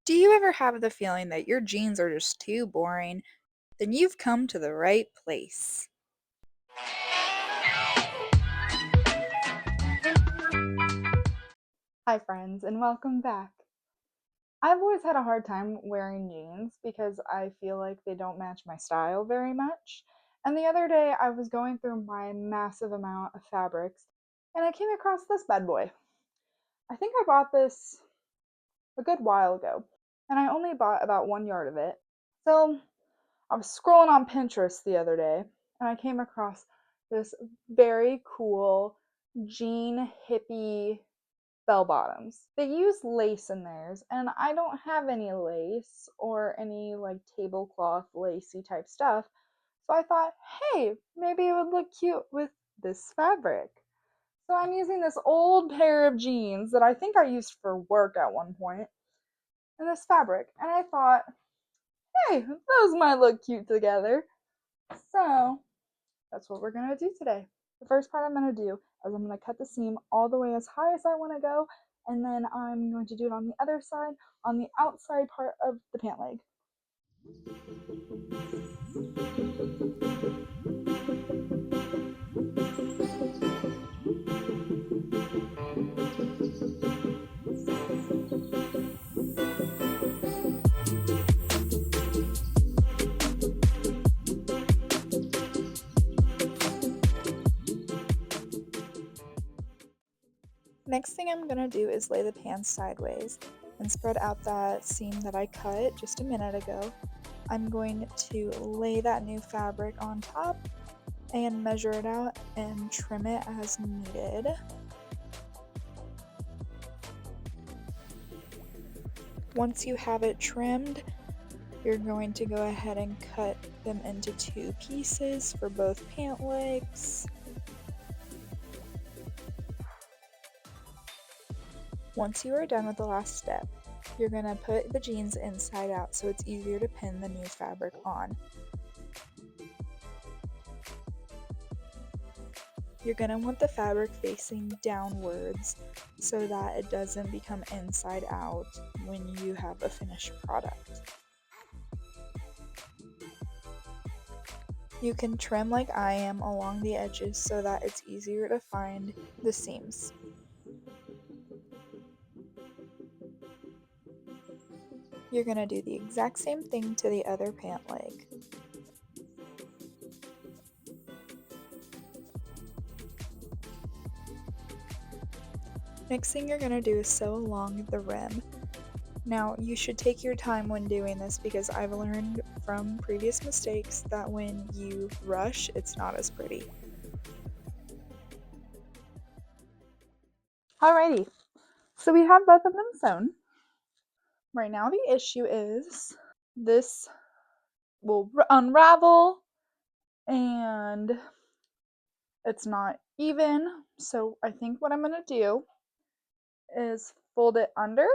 Do you ever have the feeling that your jeans are just too boring? Then you've come to the right place. Hi, friends, and welcome back. I've always had a hard time wearing jeans because I feel like they don't match my style very much. And the other day, I was going through my massive amount of fabrics and I came across this bad boy. I think I bought this a good while ago, and I only bought about 1 yard of it. So I was scrolling on Pinterest the other day and I came across this very cool jean hippie bell bottoms. They use lace in theirs, and I don't have any lace or any like tablecloth lacy type stuff. So I thought, hey, maybe it would look cute with this fabric. So I'm using this old pair of jeans that I think I used for work at one point, and this fabric. And I thought, hey, those might look cute together. So that's what we're gonna do today. The first part I'm gonna do is I'm gonna cut the seam all the way as high as I wanna go, and then I'm going to do it on the other side, on the outside part of the pant leg. Next thing I'm going to do is lay the pants sideways and spread out that seam that I cut just a minute ago. I'm going to lay that new fabric on top and measure it out and trim it as needed. Once you have it trimmed, you're going to go ahead and cut them into 2 pieces for both pant legs. Once you are done with the last step, you're going to put the jeans inside out so it's easier to pin the new fabric on. You're going to want the fabric facing downwards so that it doesn't become inside out when you have a finished product. You can trim like I am along the edges so that it's easier to find the seams. You're going to do the exact same thing to the other pant leg. Next thing you're going to do is sew along the rim. Now, you should take your time when doing this because I've learned from previous mistakes that when you rush, it's not as pretty. Alrighty, so we have both of them sewn. Right now, the issue is this will unravel and it's not even. So I think what I'm going to do is fold it under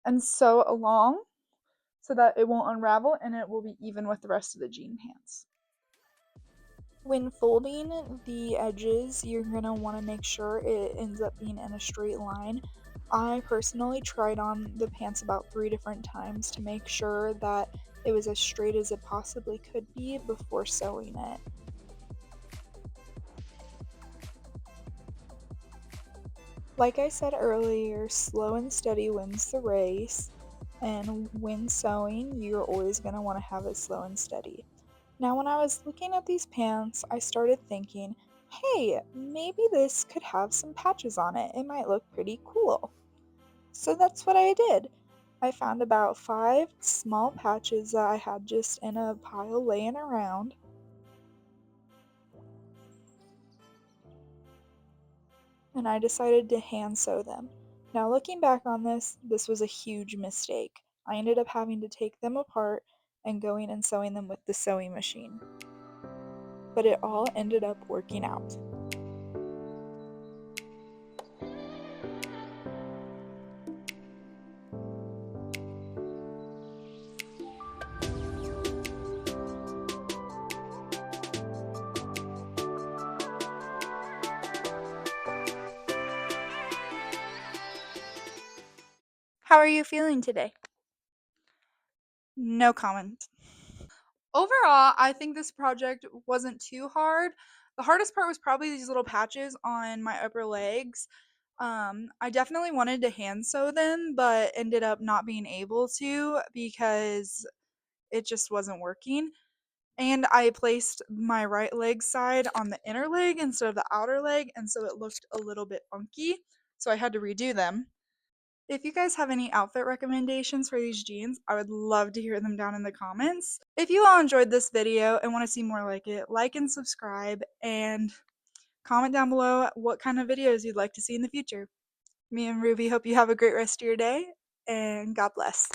and sew along so that it won't unravel and it will be even with the rest of the jean pants. When folding the edges, you're going to want to make sure it ends up being in a straight line. I personally tried on the pants about 3 different times to make sure that it was as straight as it possibly could be before sewing it. Like I said earlier, slow and steady wins the race, and when sewing, you're always going to want to have it slow and steady. Now, when I was looking at these pants, I started thinking, hey, maybe this could have some patches on it. It might look pretty cool. So that's what I did. I found about 5 small patches that I had just in a pile laying around. And I decided to hand sew them. Now, looking back on this was a huge mistake. I ended up having to take them apart and going and sewing them with the sewing machine. But it all ended up working out. How are you feeling today? No comment. Overall, I think this project wasn't too hard. The hardest part was probably these little patches on my upper legs. I definitely wanted to hand sew them, but ended up not being able to because it just wasn't working. And I placed my right leg side on the inner leg instead of the outer leg, and so it looked a little bit funky. So I had to redo them. If you guys have any outfit recommendations for these jeans, I would love to hear them down in the comments. If you all enjoyed this video and want to see more like it, like and subscribe and comment down below what kind of videos you'd like to see in the future. Me and Ruby hope you have a great rest of your day and God bless.